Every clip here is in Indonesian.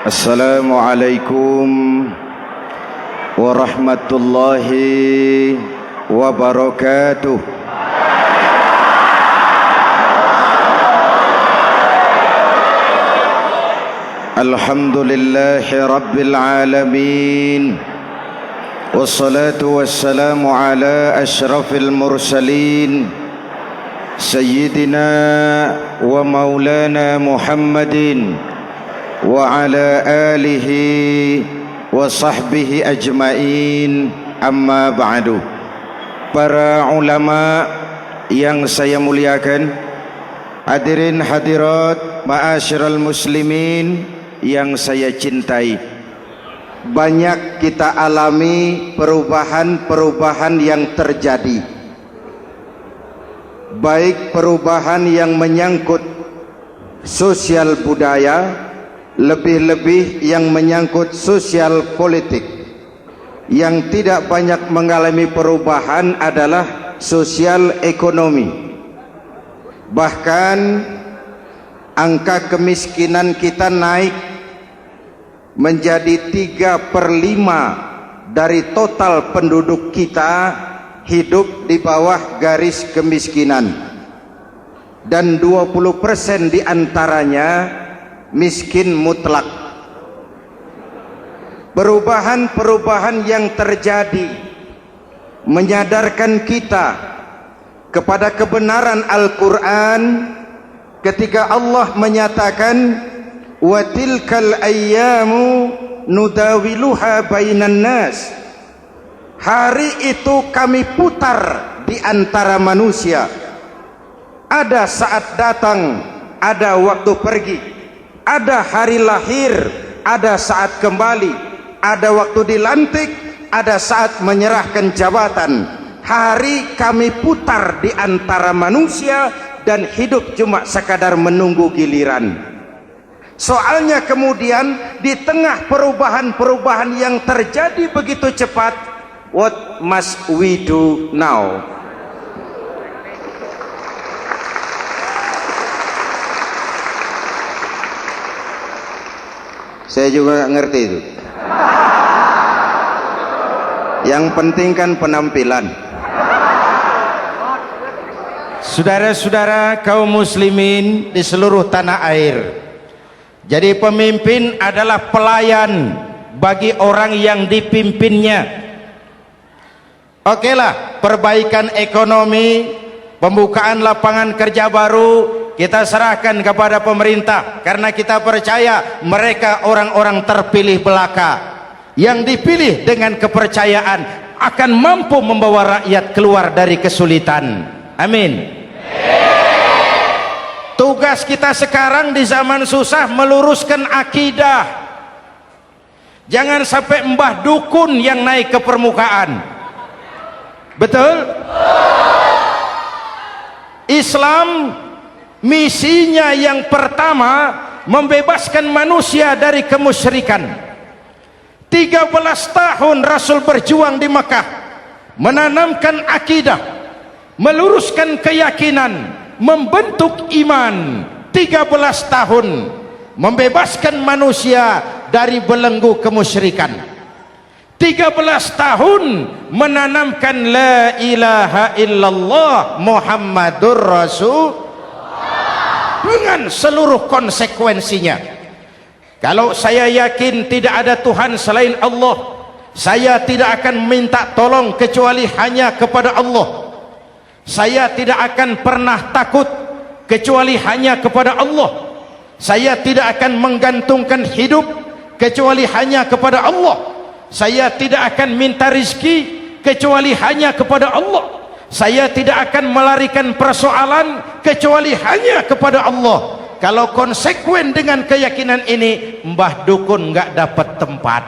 Assalamualaikum warahmatullahi wabarakatuh. Alhamdulillahi rabbil alamin. Wassalatu wassalamu ala asyrafil mursalin Sayyidina wa maulana Muhammadin wa ala alihi wa sahbihi ajmain, amma ba'du. Para ulama yang saya muliakan, hadirin hadirat ma'asyiral muslimin yang saya cintai, banyak kita alami perubahan-perubahan yang terjadi, baik perubahan yang menyangkut sosial budaya, lebih-lebih yang menyangkut sosial politik. Yang tidak banyak mengalami perubahan adalah sosial ekonomi. Bahkan angka kemiskinan kita naik menjadi 3/5 dari total penduduk kita hidup di bawah garis kemiskinan, dan 20% diantaranya miskin mutlak. Perubahan-perubahan yang terjadi menyadarkan kita kepada kebenaran Al-Quran ketika Allah menyatakan wa tilkal ayyamu nudawiluha bainan nas. Hari itu kami putar di antara manusia. Ada saat datang, ada waktu pergi. Ada hari lahir, ada saat kembali. Ada waktu dilantik, ada saat menyerahkan jabatan. Hari kami putar di antara manusia dan hidup cuma sekadar menunggu giliran. Soalnya kemudian di tengah perubahan-perubahan yang terjadi begitu cepat, what must we do now? Saya juga nggak ngerti itu. Yang penting kan penampilan. Saudara-saudara kaum muslimin di seluruh tanah air, jadi pemimpin adalah pelayan bagi orang yang dipimpinnya. Okelah, perbaikan ekonomi, pembukaan lapangan kerja baru kita serahkan kepada pemerintah, karena kita percaya mereka orang-orang terpilih belaka yang dipilih dengan kepercayaan akan mampu membawa rakyat keluar dari kesulitan. Amin. Tugas kita sekarang di zaman susah meluruskan akidah. Jangan sampai mbah dukun yang naik ke permukaan. Betul? Islam misinya yang pertama membebaskan manusia dari kemusyrikan. 13 tahun Rasul berjuang di Mekah, menanamkan akidah, meluruskan keyakinan, membentuk iman. 13 tahun membebaskan manusia dari belenggu kemusyrikan. 13 tahun menanamkan la ilaha illallah Muhammadur Rasul dengan seluruh konsekuensinya. Kalau saya yakin tidak ada Tuhan selain Allah, saya tidak akan minta tolong kecuali hanya kepada Allah. Saya tidak akan pernah takut kecuali hanya kepada Allah. Saya tidak akan menggantungkan hidup kecuali hanya kepada Allah. Saya tidak akan minta rizki kecuali hanya kepada Allah. Saya tidak akan melarikan persoalan kecuali hanya kepada Allah. Kalau konsekuen dengan keyakinan ini, mbah dukun nggak dapat tempat.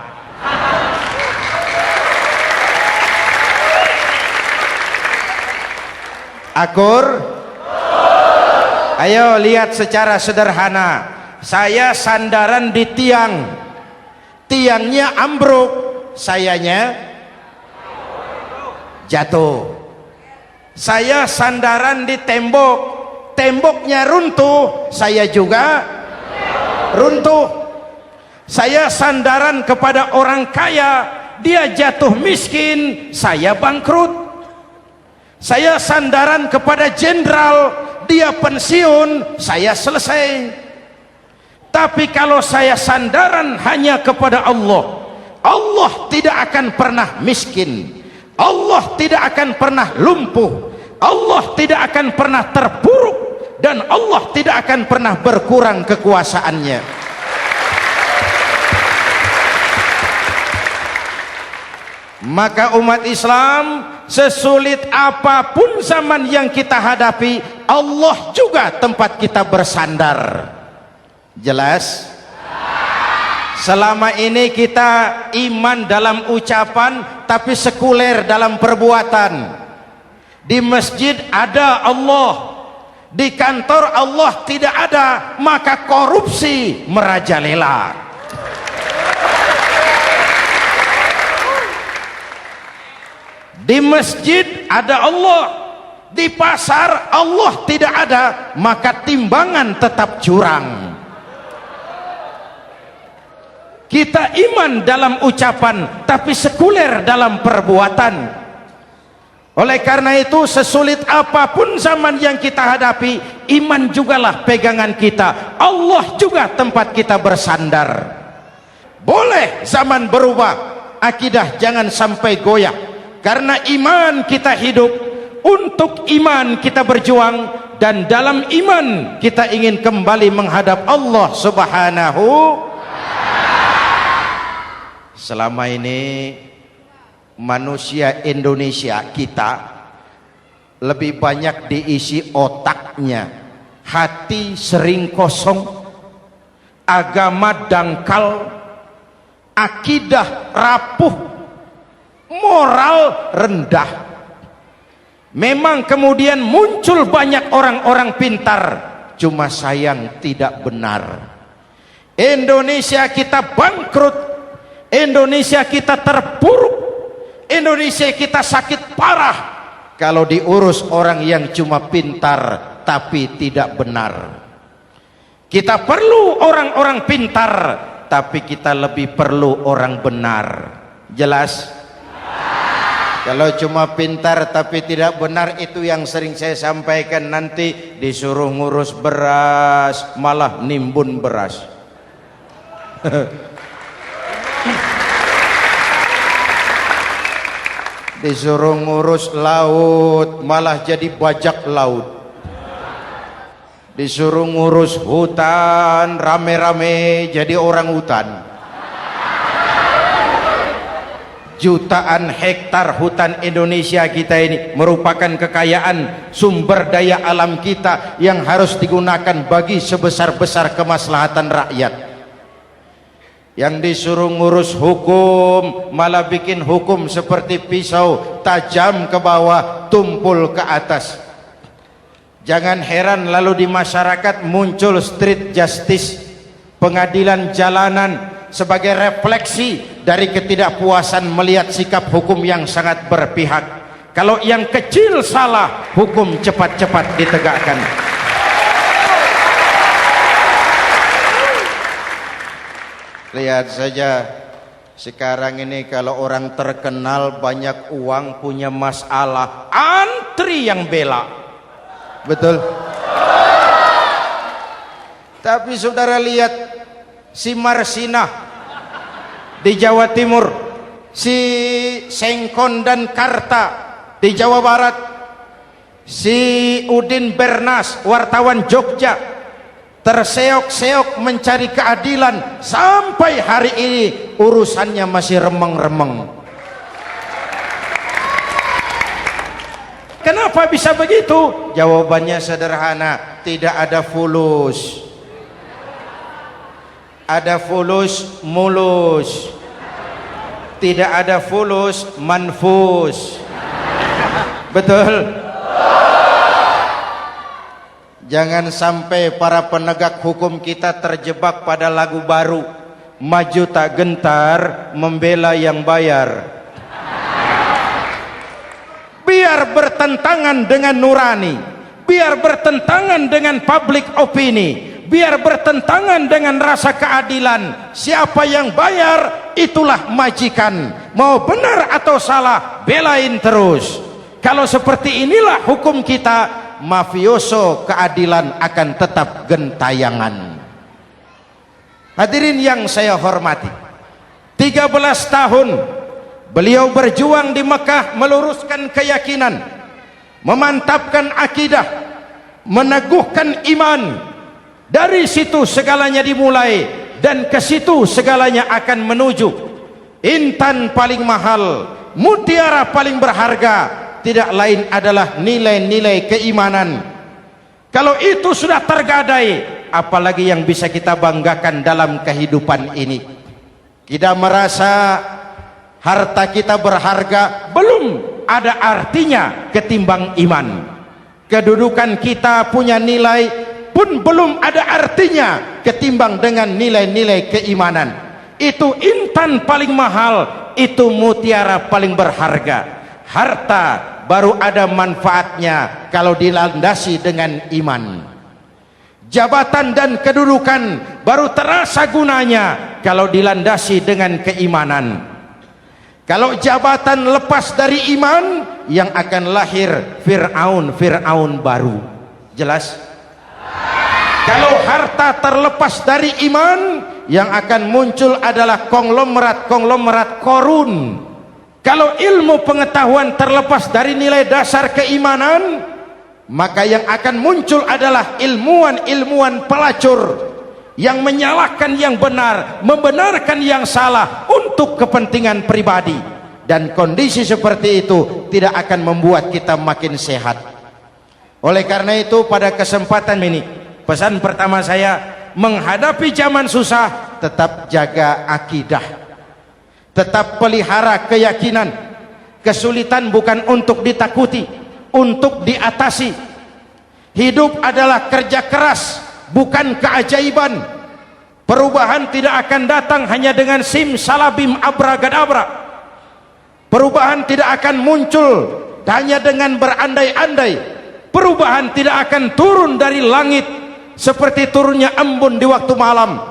Akur? Ayo lihat secara sederhana. Saya sandaran di tiang, tiangnya ambruk, sayanya jatuh. Saya sandaran di tembok, temboknya runtuh, saya juga runtuh. Saya sandaran kepada orang kaya, dia jatuh miskin, saya bangkrut. Saya sandaran kepada jenderal, dia pensiun, saya selesai. Tapi kalau saya sandaran hanya kepada Allah, Allah tidak akan pernah miskin, Allah tidak akan pernah lumpuh, Allah tidak akan pernah terpuruk, dan Allah tidak akan pernah berkurang kekuasaannya. Maka umat Islam, sesulit apapun zaman yang kita hadapi, Allah juga tempat kita bersandar. Jelas? Selama ini kita iman dalam ucapan, tapi sekuler dalam perbuatan. Di masjid ada Allah, di kantor Allah tidak ada, maka korupsi merajalela. Di masjid ada Allah, di pasar Allah tidak ada, maka timbangan tetap curang. Kita iman dalam ucapan, tapi sekuler dalam perbuatan. Oleh karena itu, sesulit apapun zaman yang kita hadapi, iman jugalah pegangan kita, Allah juga tempat kita bersandar. Boleh zaman berubah, akidah jangan sampai goyah. Karena iman kita hidup, untuk iman kita berjuang, dan dalam iman kita ingin kembali menghadap Allah Subhanahu. Selama ini manusia Indonesia kita lebih banyak diisi otaknya, hati sering kosong, agama dangkal, akidah rapuh, moral rendah. Memang kemudian muncul banyak orang-orang pintar, cuma sayang tidak benar. Indonesia kita bangkrut, Indonesia kita terpuruk, Indonesia kita sakit parah kalau diurus orang yang cuma pintar tapi tidak benar. Kita perlu orang-orang pintar, tapi kita lebih perlu orang benar. Jelas? Kalau cuma pintar tapi tidak benar, itu yang sering saya sampaikan, nanti disuruh ngurus beras malah nimbun beras. Disuruh ngurus laut malah jadi bajak laut. Disuruh ngurus hutan rame-rame jadi orang hutan. Jutaan hektar hutan Indonesia kita ini merupakan kekayaan sumber daya alam kita yang harus digunakan bagi sebesar-besar kemaslahatan rakyat. Yang disuruh ngurus hukum malah bikin hukum seperti pisau, tajam ke bawah, tumpul ke atas. Jangan heran lalu di masyarakat muncul street justice, pengadilan jalanan, sebagai refleksi dari ketidakpuasan melihat sikap hukum yang sangat berpihak. Kalau yang kecil salah, hukum cepat-cepat ditegakkan. Lihat saja sekarang ini, kalau orang terkenal banyak uang, punya masalah, antri yang bela. Betul? Tapi saudara lihat si Marsinah di Jawa Timur, si Sengkon dan Karta di Jawa Barat, si Udin Bernas wartawan Jogja, terseok-seok mencari keadilan, sampai hari ini urusannya masih remeng-remeng. Kenapa bisa begitu? Jawabannya sederhana, tidak ada fulus. Ada fulus mulus, tidak ada fulus manfus. Betul? Jangan sampai para penegak hukum kita terjebak pada lagu baru, maju tak gentar membela yang bayar. Biar bertentangan dengan nurani, biar bertentangan dengan public opini, biar bertentangan dengan rasa keadilan. Siapa yang bayar itulah majikan, mau benar atau salah belain terus. Kalau seperti inilah hukum kita, mafioso keadilan akan tetap gentayangan. Hadirin yang saya hormati, 13 tahun beliau berjuang di Mekah meluruskan keyakinan, memantapkan akidah, meneguhkan iman. Dari situ segalanya dimulai dan ke situ segalanya akan menuju. Intan paling mahal, mutiara paling berharga, tidak lain adalah nilai-nilai keimanan. Kalau itu sudah tergadai, apalagi yang bisa kita banggakan dalam kehidupan ini? Kita merasa harta kita berharga, belum ada artinya ketimbang iman. Kedudukan kita punya nilai pun belum ada artinya ketimbang dengan nilai-nilai keimanan. Itu intan paling mahal, itu mutiara paling berharga. Harta baru ada manfaatnya kalau dilandasi dengan iman. Jabatan dan kedudukan baru terasa gunanya kalau dilandasi dengan keimanan. Kalau jabatan lepas dari iman, yang akan lahir Fir'aun baru. Jelas? Kalau harta terlepas dari iman, yang akan muncul adalah konglomerat korun. Kalau ilmu pengetahuan terlepas dari nilai dasar keimanan, maka yang akan muncul adalah ilmuwan pelacur yang menyalahkan yang benar, membenarkan yang salah untuk kepentingan pribadi. Dan kondisi seperti itu tidak akan membuat kita makin sehat. Oleh karena itu, pada kesempatan ini, pesan pertama saya, menghadapi zaman susah, tetap jaga akidah, tetap pelihara keyakinan. Kesulitan bukan untuk ditakuti, untuk diatasi. Hidup adalah kerja keras, bukan keajaiban. Perubahan tidak akan datang hanya dengan simsalabim abragadabra. Perubahan tidak akan muncul hanya dengan berandai-andai. Perubahan tidak akan turun dari langit seperti turunnya embun di waktu malam.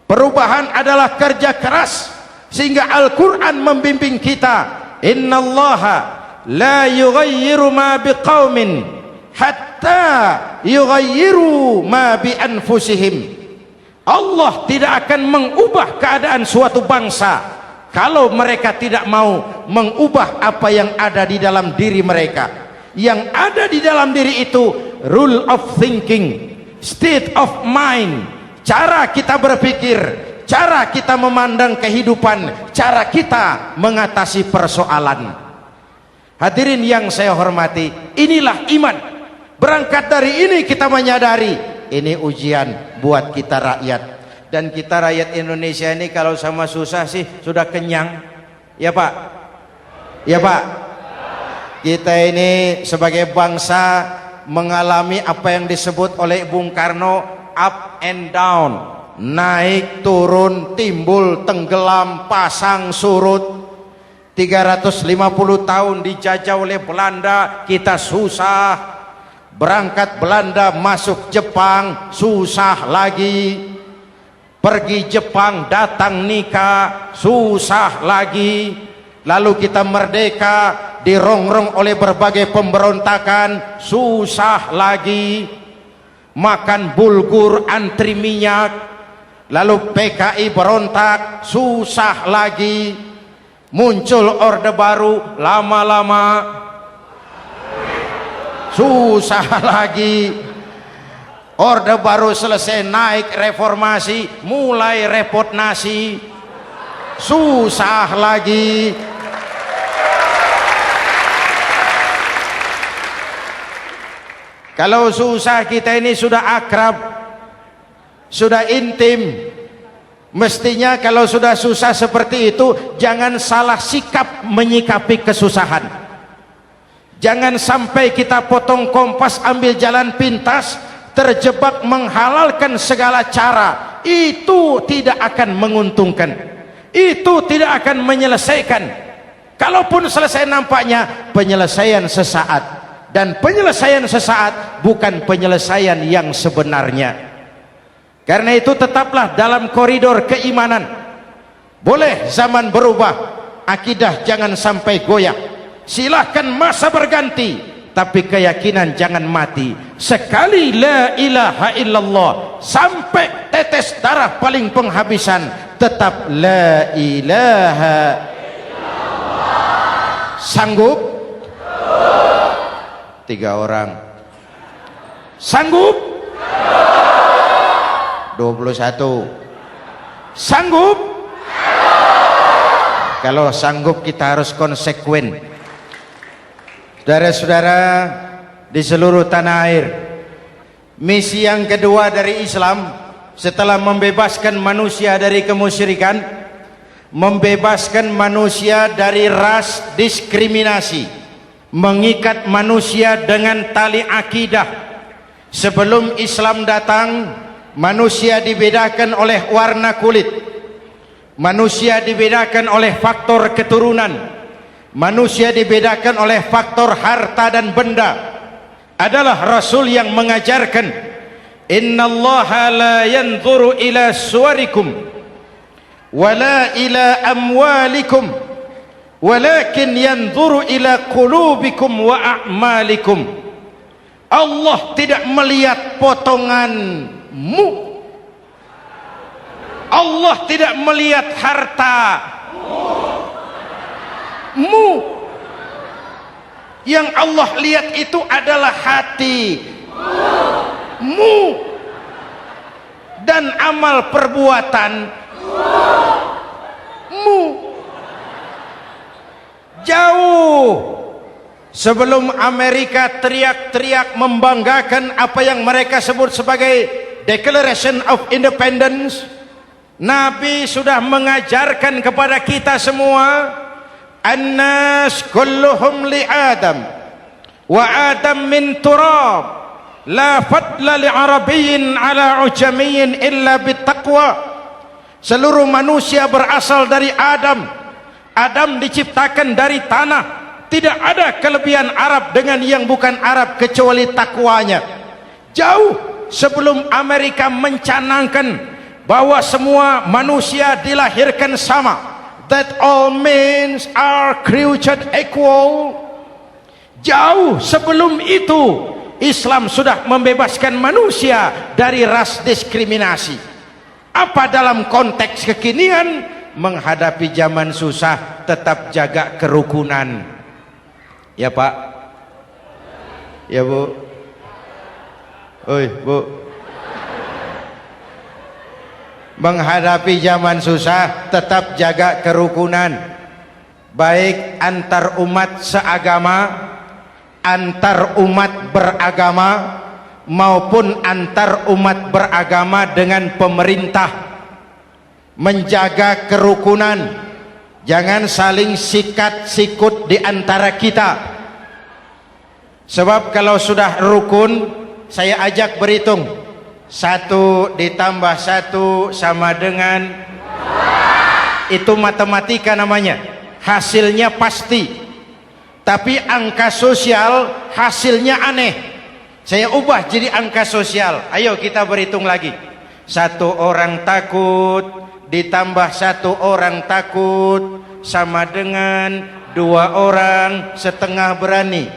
Perubahan adalah kerja keras, sehingga Al-Quran membimbing kita, innallaha la yughayyiru ma biqaumin hatta yughayyiru ma bi anfusihim. Allah tidak akan mengubah keadaan suatu bangsa kalau mereka tidak mau mengubah apa yang ada di dalam diri mereka. Yang ada di dalam diri itu rule of thinking, state of mind, cara kita berpikir, cara kita memandang kehidupan, cara kita mengatasi persoalan. Hadirin yang saya hormati, inilah iman. Berangkat dari ini kita menyadari ini ujian buat kita rakyat. Dan kita rakyat Indonesia ini kalau sama susah sih sudah kenyang. Ya Pak? Ya Pak? Kita ini sebagai bangsa mengalami apa yang disebut oleh Bung Karno up and down, naik turun, timbul tenggelam, pasang surut. 350 tahun dijajah oleh Belanda, kita susah. Berangkat Belanda masuk Jepang, susah lagi. Pergi Jepang, datang nikah, susah lagi. Lalu kita merdeka, dirongrong oleh berbagai pemberontakan, susah lagi. Makan bulgur, antri minyak. Lalu PKI berontak, susah lagi. Muncul orde baru, lama-lama susah lagi. Orde baru selesai, naik reformasi, mulai repot nasi, susah lagi. Kalau susah kita ini sudah akrab, sudah intim. Mestinya kalau sudah susah seperti itu, jangan salah sikap menyikapi kesusahan. Jangan sampai kita potong kompas, ambil jalan pintas, terjebak menghalalkan segala cara. Itu tidak akan menguntungkan, itu tidak akan menyelesaikan. Kalaupun selesai, nampaknya penyelesaian sesaat, dan penyelesaian sesaat bukan penyelesaian yang sebenarnya. Karena itu tetaplah dalam koridor keimanan. Boleh zaman berubah, akidah jangan sampai goyah. Silahkan masa berganti, tapi keyakinan jangan mati. Sekali la ilaha illallah sampai tetes darah paling penghabisan, tetap la ilaha illallah. Sanggup? 3 orang. Sanggup? 21. Sanggup? Kalau sanggup kita harus konsekuen. Saudara-saudara di seluruh tanah air, misi yang kedua dari Islam setelah membebaskan manusia dari kemusyrikan, membebaskan manusia dari ras diskriminasi, mengikat manusia dengan tali akidah. Sebelum Islam datang, manusia dibedakan oleh warna kulit, manusia dibedakan oleh faktor keturunan, manusia dibedakan oleh faktor harta dan benda. Adalah Rasul yang mengajarkan, innallaha la yanzuru ila suwarikum wala ila amwalikum walakin yanzuru ila qulubikum wa a'malikum. Allah tidak melihat potonganmu, Allah tidak melihat hartamu. Yang Allah lihat itu adalah hatimu dan amal perbuatanmu. Jauh sebelum Amerika teriak-teriak membanggakan apa yang mereka sebut sebagai Declaration of Independence, Nabi sudah mengajarkan kepada kita semua, An-nas kulluhum li Adam wa Adam min turab la fadla li Arabiyyin ala ujamiyyin illa bittaqwa. Seluruh manusia berasal dari Adam. Adam diciptakan dari tanah. Tidak ada kelebihan Arab dengan yang bukan Arab kecuali takwanya. Jauh sebelum Amerika mencanangkan bahwa semua manusia dilahirkan sama, that all men are created equal. Jauh sebelum itu Islam sudah membebaskan manusia dari ras diskriminasi. Apa dalam konteks kekinian menghadapi zaman susah tetap jaga kerukunan? Ya Pak, ya Bu, oi Bu. Menghadapi zaman susah tetap jaga kerukunan, baik antar umat seagama, antar umat beragama, maupun antar umat beragama dengan pemerintah. Menjaga kerukunan, jangan saling sikat sikut di antara kita. Sebab kalau sudah rukun, saya ajak berhitung, 1 ditambah 1 sama dengan, itu matematika namanya, hasilnya pasti. Tapi angka sosial hasilnya aneh. Saya ubah jadi angka sosial. Ayo kita berhitung lagi. 1 orang takut ditambah 1 orang takut sama dengan 2 orang setengah berani.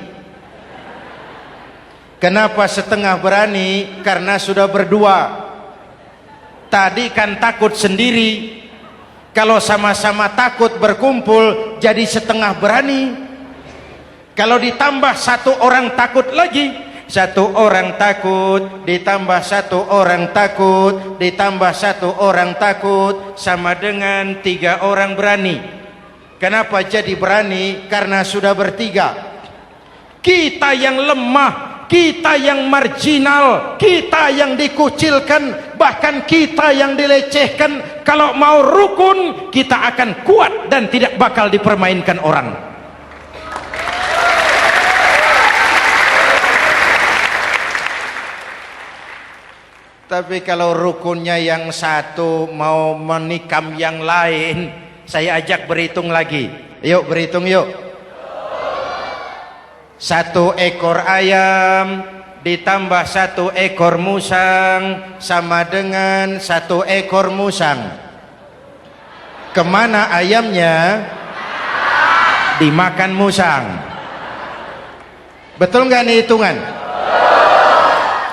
Kenapa setengah berani? Karena sudah berdua. Tadi kan takut sendiri. Kalau sama-sama takut berkumpul jadi setengah berani. Kalau ditambah 1 orang takut lagi, 1 orang takut ditambah 1 orang takut ditambah 1 orang takut sama dengan 3 orang berani. Kenapa jadi berani? Karena sudah bertiga. Kita yang lemah, kita yang marginal, kita yang dikucilkan, bahkan kita yang dilecehkan, kalau mau rukun kita akan kuat dan tidak bakal dipermainkan orang. Tapi kalau rukunnya yang satu mau menikam yang lain, saya ajak berhitung lagi. Yuk berhitung yuk. 1 ekor ayam ditambah 1 ekor musang sama dengan 1 ekor musang. Kemana ayamnya? Dimakan musang. Betul nggak nih hitungan?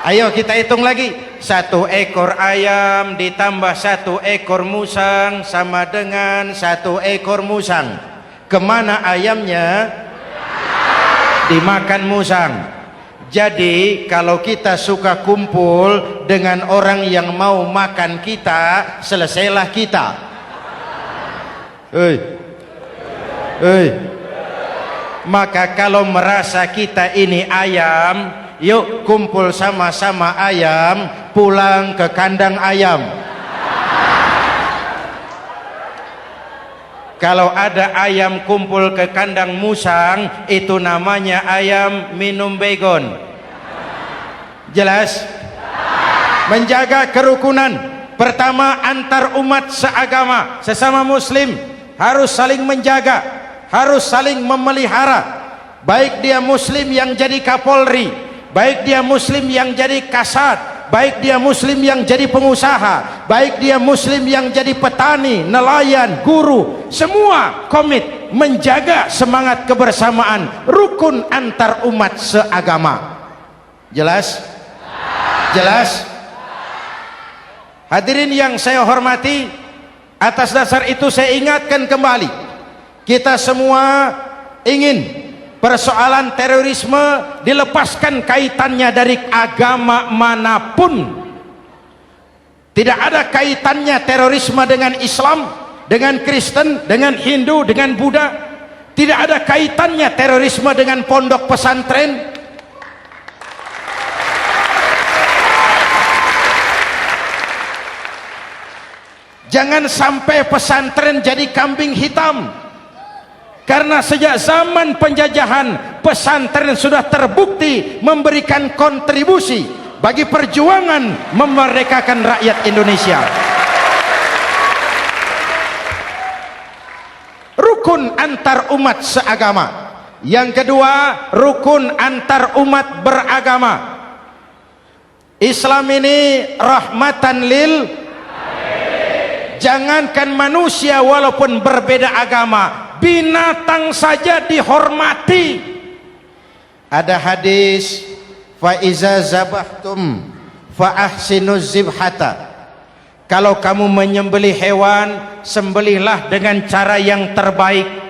Ayo kita hitung lagi. 1 ekor ayam ditambah 1 ekor musang sama dengan 1 ekor musang. Kemana ayamnya? Dimakan musang. Jadi kalau kita suka kumpul dengan orang yang mau makan kita, selesailah kita. Maka kalau merasa kita ini ayam, yuk kumpul sama-sama ayam, pulang ke kandang ayam. Kalau ada ayam kumpul ke kandang musang, itu namanya ayam minum baygon. Jelas? Menjaga kerukunan. Pertama, antar umat seagama, sesama muslim harus saling menjaga, harus saling memelihara. Baik dia muslim yang jadi kapolri, baik dia muslim yang jadi kasat, baik dia muslim yang jadi pengusaha, baik dia muslim yang jadi petani, nelayan, guru, semua komit menjaga semangat kebersamaan, rukun antar umat seagama. Jelas? Jelas? Hadirin yang saya hormati, atas dasar itu saya ingatkan kembali, kita semua ingin persoalan terorisme dilepaskan kaitannya dari agama manapun. Tidak ada kaitannya terorisme dengan Islam, dengan Kristen, dengan Hindu, dengan Buddha. Tidak ada kaitannya terorisme dengan pondok pesantren. Jangan sampai pesantren jadi kambing hitam. Karena sejak zaman penjajahan, pesantren sudah terbukti memberikan kontribusi bagi perjuangan memerdekakan rakyat Indonesia. Rukun antar umat seagama. Yang kedua, rukun antar umat beragama. Islam ini rahmatan lil alamin. Jangankan manusia walaupun berbeda agama, binatang saja dihormati. Ada hadis, fa iza zabahtum fa ahsinuz zibhata. Kalau kamu menyembelih hewan, sembelihlah dengan cara yang terbaik.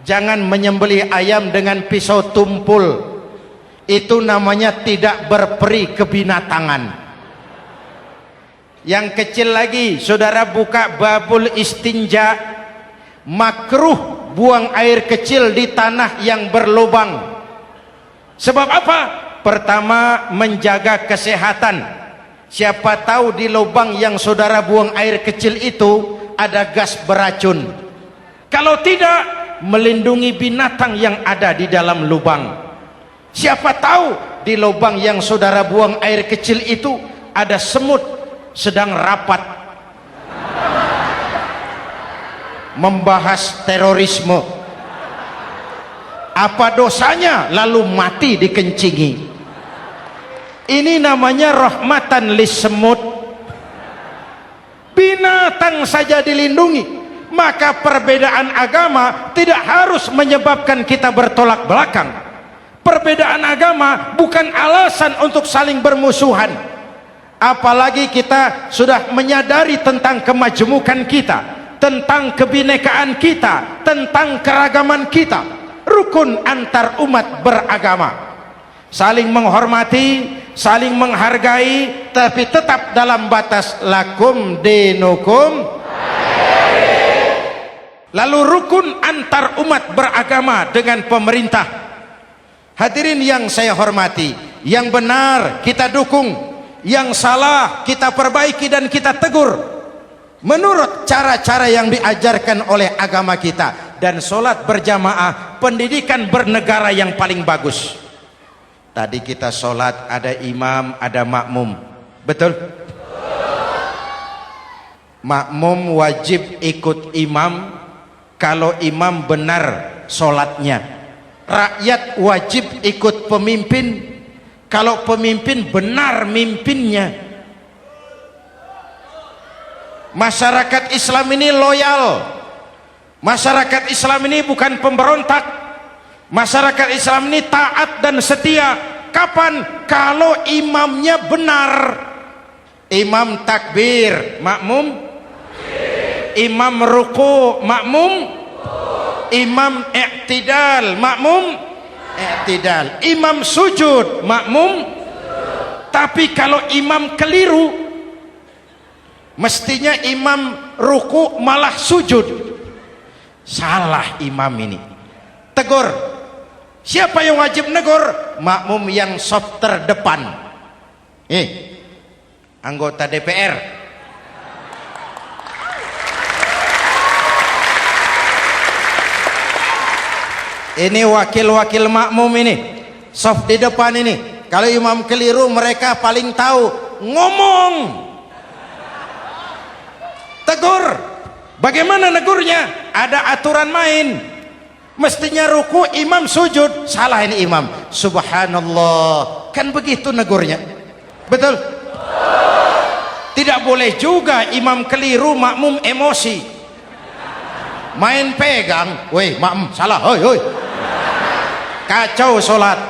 Jangan menyembelih ayam dengan pisau tumpul. Itu namanya tidak berperi kebinatangan. Yang kecil lagi, saudara buka babul istinja, makruh buang air kecil di tanah yang berlubang. Sebab apa? Pertama, menjaga kesehatan. Siapa tahu di lubang yang saudara buang air kecil itu ada gas beracun. Kalau tidak, melindungi binatang yang ada di dalam lubang. Siapa tahu di lubang yang saudara buang air kecil itu ada semut sedang rapat membahas terorisme. Apa dosanya lalu mati dikencingi? Ini namanya rahmatan lis semut. Binatang saja dilindungi. Maka perbedaan agama tidak harus menyebabkan kita bertolak belakang. Perbedaan agama bukan alasan untuk saling bermusuhan. Apalagi kita sudah menyadari tentang kemajemukan kita, tentang kebinekaan kita, tentang keragaman kita. Rukun antar umat beragama, saling menghormati, saling menghargai, tapi tetap dalam batas lakum dinukum. Lalu rukun antar umat beragama dengan pemerintah. Hadirin yang saya hormati, yang benar kita dukung, yang salah kita perbaiki dan kita tegur menurut cara-cara yang diajarkan oleh agama kita. Dan sholat berjamaah, pendidikan bernegara yang paling bagus. Tadi kita sholat ada imam, ada makmum, betul? Makmum wajib ikut imam kalau imam benar sholatnya. Rakyat wajib ikut pemimpin kalau pemimpin benar mimpinnya. Masyarakat Islam ini loyal. Masyarakat Islam ini bukan pemberontak. Masyarakat Islam ini taat dan setia. Kapan? Kalau imamnya benar. Imam takbir, makmum. Imam ruku, makmum. Imam i'tidal, makmum. I'tidal. Imam sujud, makmum. Tapi kalau imam keliru, mestinya imam ruku malah sujud. Salah imam ini. Tegur. Siapa yang wajib negur? Makmum yang saf terdepan. Anggota DPR. Ini wakil-wakil makmum ini, saf di depan ini. Kalau imam keliru, mereka paling tahu. Ngomong. Tegur. Bagaimana negurnya? Ada aturan main. Mestinya ruku, imam sujud. Salah ini imam. Subhanallah. Kan begitu negurnya. Betul? Tidak boleh juga imam keliru, makmum emosi. Main pegang. Woi, makmum salah. Hoi, hoi. Kacau solat.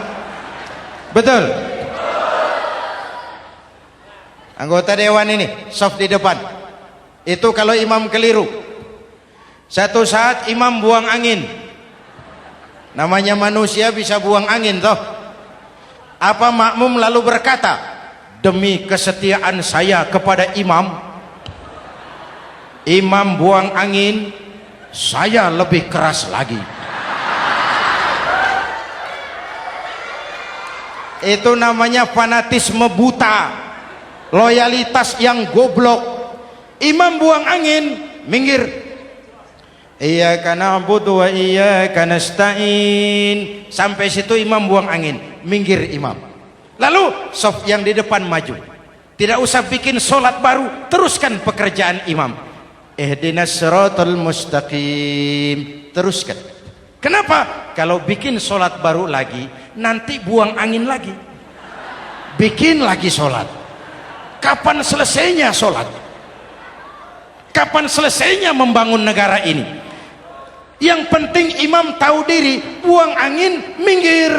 Betul? Anggota dewan ini, saf di depan. Itu kalau imam keliru. Satu saat imam buang angin. Namanya manusia bisa buang angin toh. Apa makmum lalu berkata, demi kesetiaan saya kepada imam, imam buang angin, saya lebih keras lagi. Itu namanya fanatisme buta, loyalitas yang goblok. Imam buang angin, minggir. Iyyaka na'budu wa iyyaka nasta'in. Sampai situ imam buang angin, minggir imam. Lalu saf yang di depan maju. Tidak usah bikin solat baru, teruskan pekerjaan imam. Ihdinas siratal mustaqim. Teruskan. Kenapa? Kalau bikin solat baru lagi, nanti buang angin lagi. Bikin lagi solat. Kapan selesainya solat? Kapan selesainya membangun negara ini? Yang penting imam tahu diri, buang angin, minggir.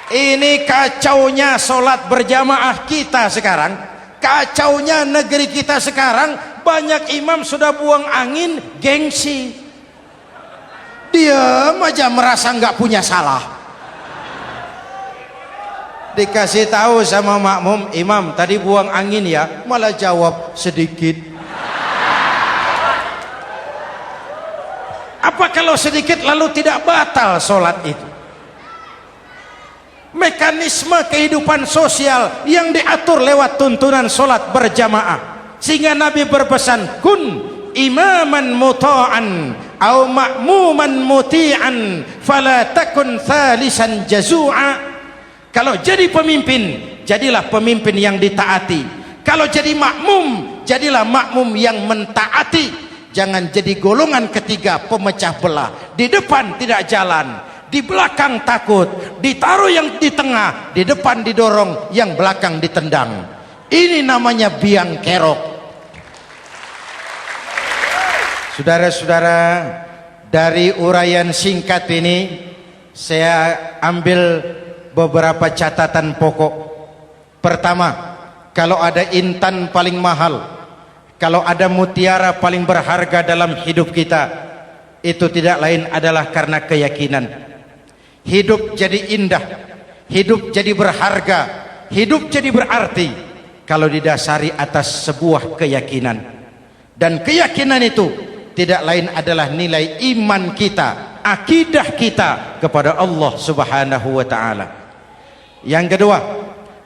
Ini kacaunya solat berjamaah kita sekarang. Kacaunya negeri kita sekarang. Banyak imam sudah buang angin, gengsi. Diam aja merasa nggak punya salah. Dikasih tahu sama makmum, imam tadi buang angin ya, malah jawab sedikit. Apa kalau sedikit lalu tidak batal solat itu? Mekanisme kehidupan sosial yang diatur lewat tuntunan solat berjamaah, sehingga Nabi berpesan, kun imaman muta'an au ma'muman muti'an fala takun thalisan jazu'a. Kalau jadi pemimpin, jadilah pemimpin yang ditaati. Kalau jadi makmum, jadilah makmum yang mentaati. Jangan jadi golongan ketiga pemecah belah. Di depan tidak jalan, di belakang takut, ditaruh yang di tengah, di depan didorong, yang belakang ditendang. Ini namanya biang kerok. Saudara-saudara, dari uraian singkat ini saya ambil beberapa catatan pokok. Pertama, kalau ada intan paling mahal, kalau ada mutiara paling berharga dalam hidup kita, itu tidak lain adalah karena keyakinan. Hidup jadi indah, hidup jadi berharga, hidup jadi berarti kalau didasari atas sebuah keyakinan. Dan keyakinan itu tidak lain adalah nilai iman kita, akidah kita kepada Allah Subhanahu wa ta'ala. Yang kedua,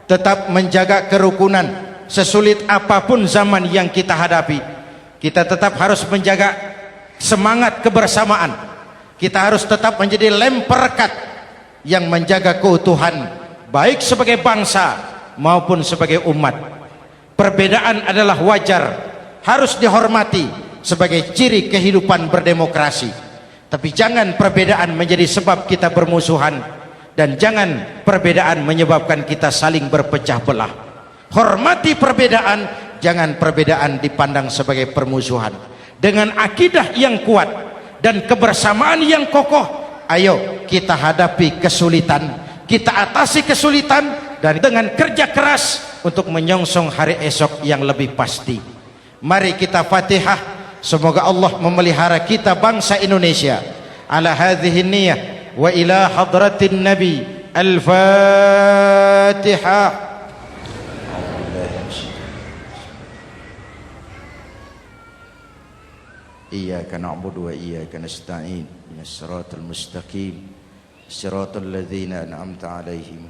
tetap menjaga kerukunan. Sesulit apapun zaman yang kita hadapi, kita tetap harus menjaga semangat kebersamaan. Kita harus tetap menjadi lem perekat yang menjaga keutuhan, baik sebagai bangsa maupun sebagai umat. Perbedaan adalah wajar, harus dihormati, sebagai ciri kehidupan berdemokrasi. Tapi jangan perbedaan menjadi sebab kita bermusuhan, dan jangan perbedaan menyebabkan kita saling berpecah belah. Hormati perbedaan, jangan perbedaan dipandang sebagai permusuhan. Dengan akidah yang kuat dan kebersamaan yang kokoh, ayo kita hadapi kesulitan, kita atasi kesulitan, dan dengan kerja keras untuk menyongsong hari esok yang lebih pasti. Mari kita Fatihah, semoga Allah memelihara kita bangsa Indonesia. Ala hadhihi niyyah wa ila hadratin nabi. Al-Fatihah. Iyyaka na'budu wa iyyaka nasta'in. Ihdinas siratal mustaqim. Siratal ladzina an'amta 'alaihim.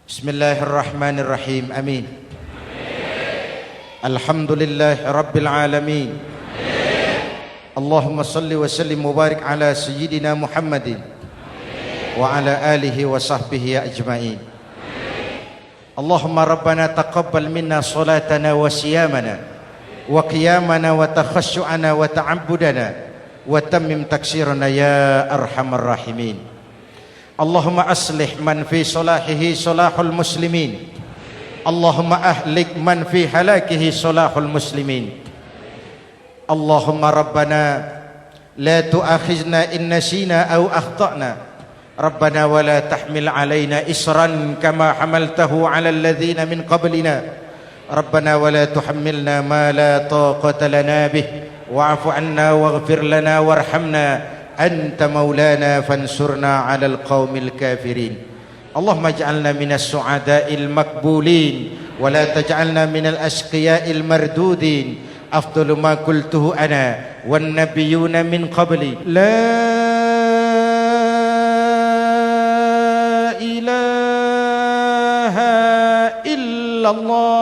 Bismillahirrahmanirrahim. Amin. Alhamdulillahi rabbil alamin. Allahumma salli wa sallim mubarak ala sayyidina Muhammadin wa ala alihi wa sahbihi ajma'in. Allahumma rabbana taqabbal minna salatana wa siyamana wa qiyamana wa takhashu'ana wa ta'abbudana wa tammim taksirana ya arhamar rahimin. Allahumma aslih man fi salahihi salahul muslimin. Allahumma ahlik man fi halakihi salahul muslimin. Allahumma rabbana la tu'akhizna in nasina aw akhtana. Rabbana wa la tahmil alaina isran kama hamaltahu ala alladhina min qablina. Rabbana wa la tuhammilna ma la taqata lana bih wa'fu 'anna waghfir lana warhamna anta maulana fansurna 'alal qaumil kafirin. Allahumma ij'alna minas su'ada'il maqbulin wa la taj'alna minal ashqiya'il mardudin. Afdalu ma qultuhu ana wan nabiyyuna min qabli. La ilaha illallah.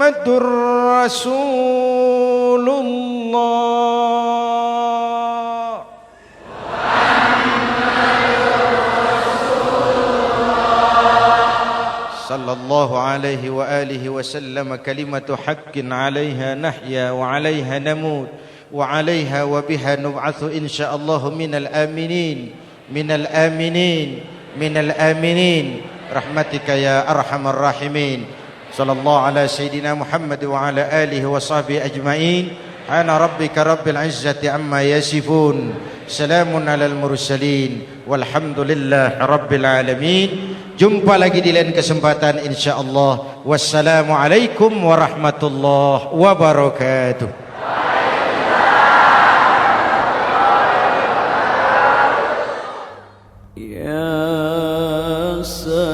Muhammadur Rasulullah. Sallallahu alaihi wa alihi wa sallam. Kalimatu haqqin 'alaiha nahya wa 'alaiha namut wa 'alaiha wa biha nub'atsu insyaallah minal aminin minal aminin minal aminin rahmatika ya arhamar rahimin. Sallallahu ala sayyidina Muhammad wa ala alihi wa sahbihi ajma'in. Ana rabbika rabbil izzati amma yasifun. Salamun alal mursalin. Walhamdulillah rabbil alamin. Jumpa lagi di lain kesempatan insyaallah. Wassalamualaikum warahmatullahi wabarakatuh. Ya Allah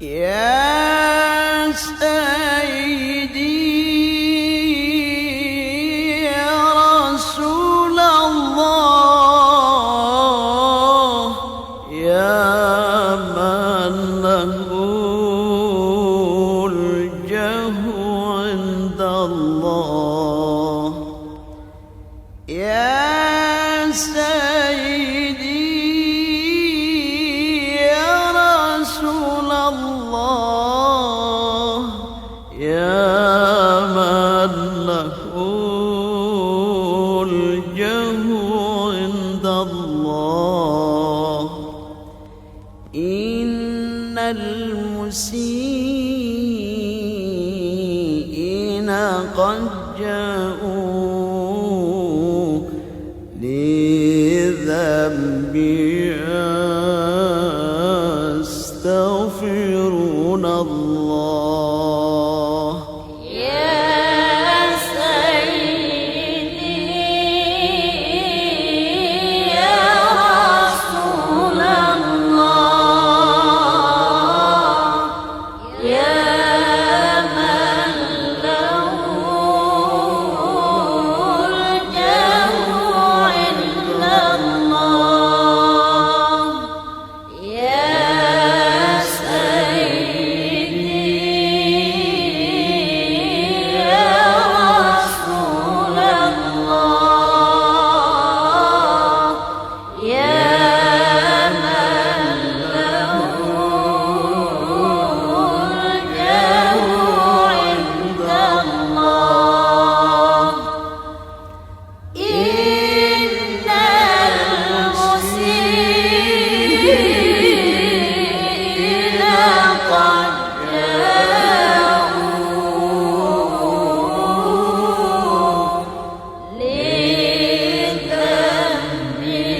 يا سيدي يا رسول الله يا من له الجاه عند الله يا سيدي يا رسول الله يا من له الجاه عند الله إن المسيئين قد جاءوا لذنبي يستغفرون الله يا سيدي يا رسول الله يا من له الجاه عند الله يا سيدي يا رسول الله يا من له الجاه عند الله إن المسيئين قد جاءوا لذنبي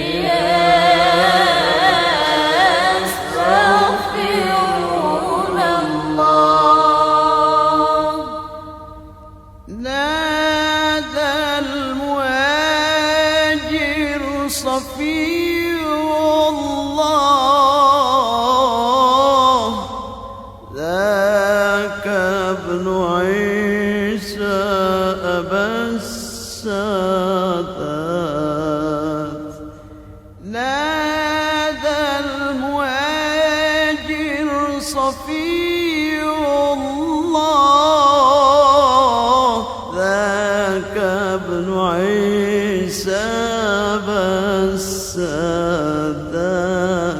يستغفرون الله نادى المهاجر صفي الله ذاك ابن عيسى أبا السادات نادى المهاجر صفي الله ذاك ابن عيسى بالسادات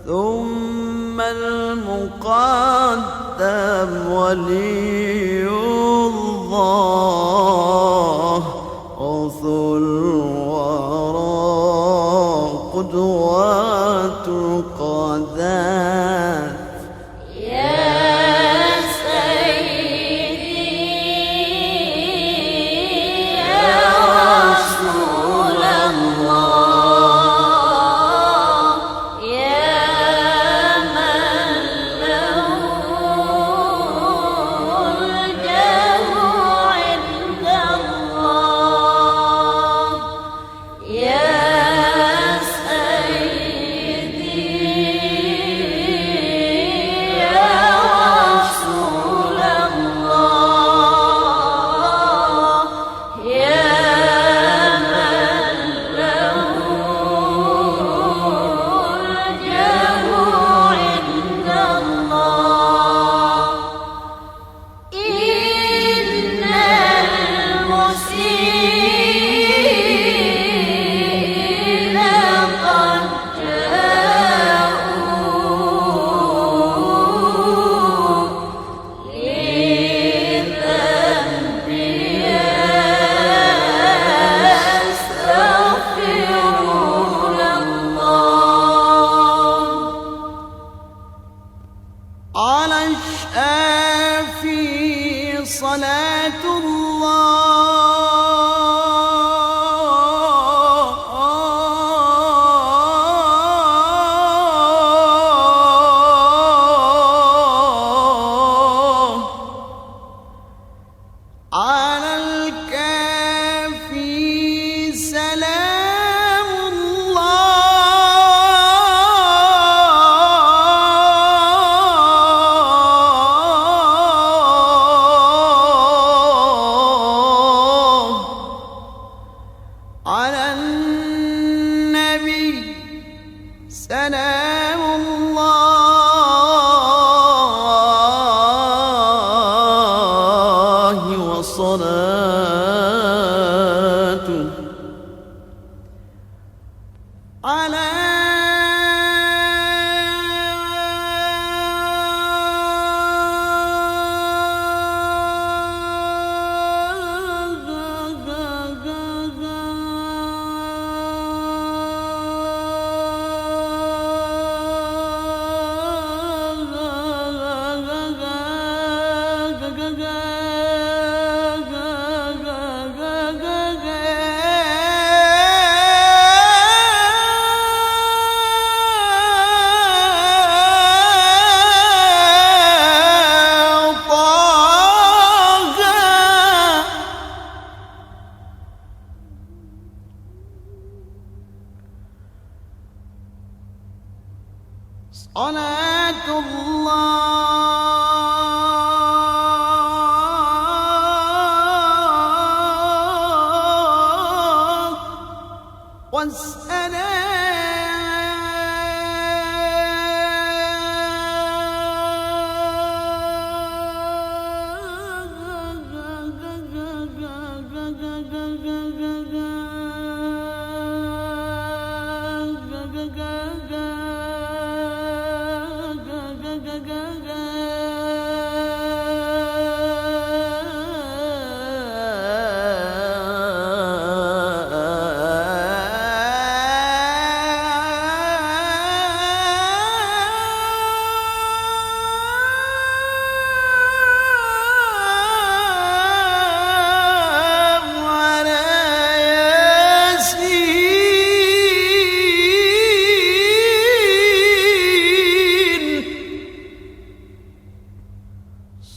ثم المقدم ولي الله غوث الورى قدوات القادات يا سيدي يا رسول الله يا من له الجاه عند الله يا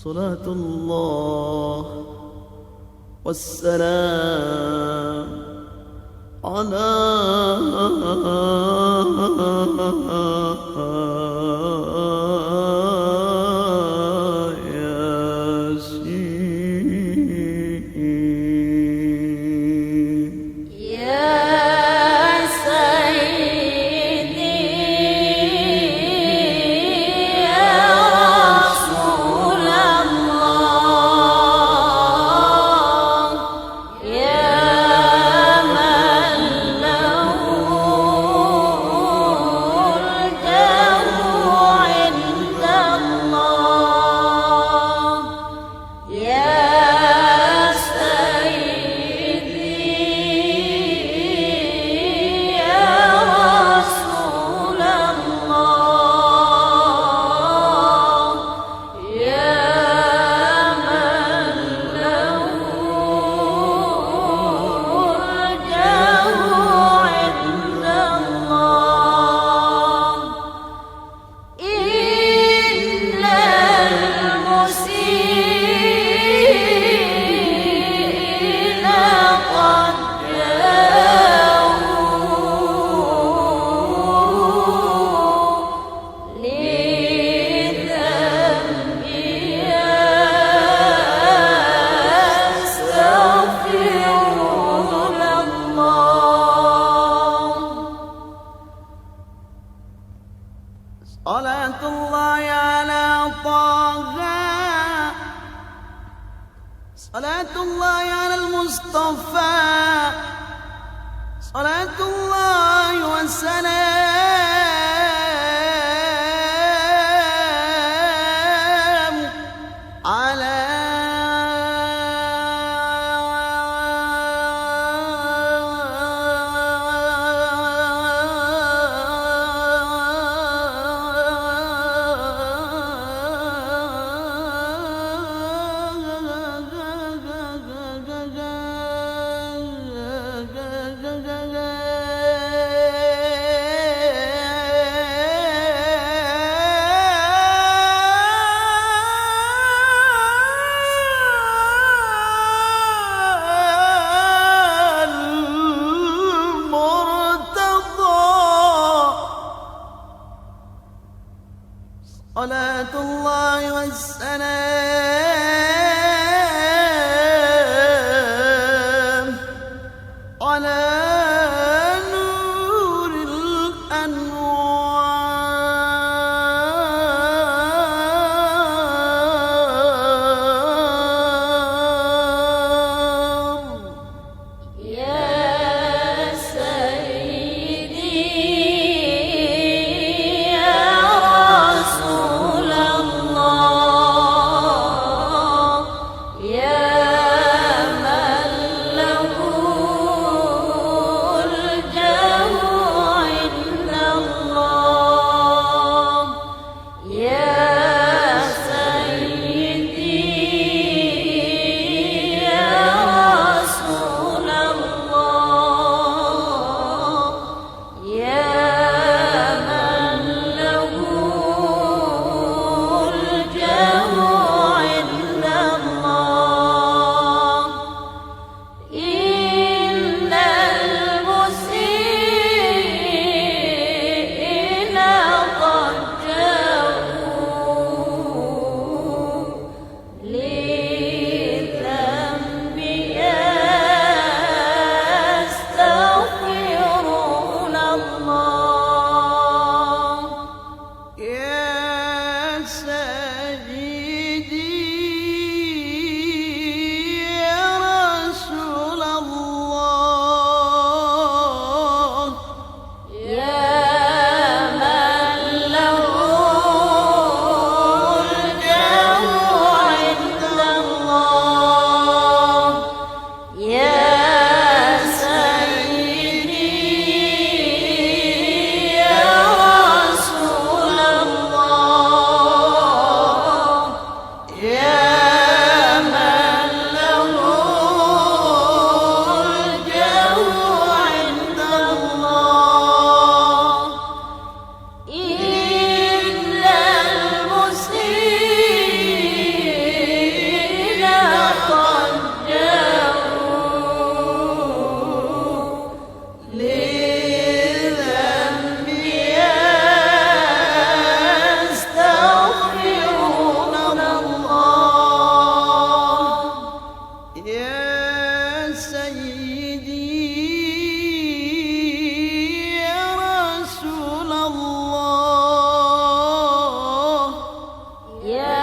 صلاة الله والسلام على ياسين يا سيدي يا رسول الله يا من له الجاه عند الله يا سيدي يا رسول الله يا من له الجاه عند الله إن المسيئين قد جاءوا لذنبي يستغفرون الله صلاة الله على طه صلاة الله على المصطفى صلاة الله والسلام على صلاة الله والسلام على نور الأنوار يا سيدي يا رسول الله يا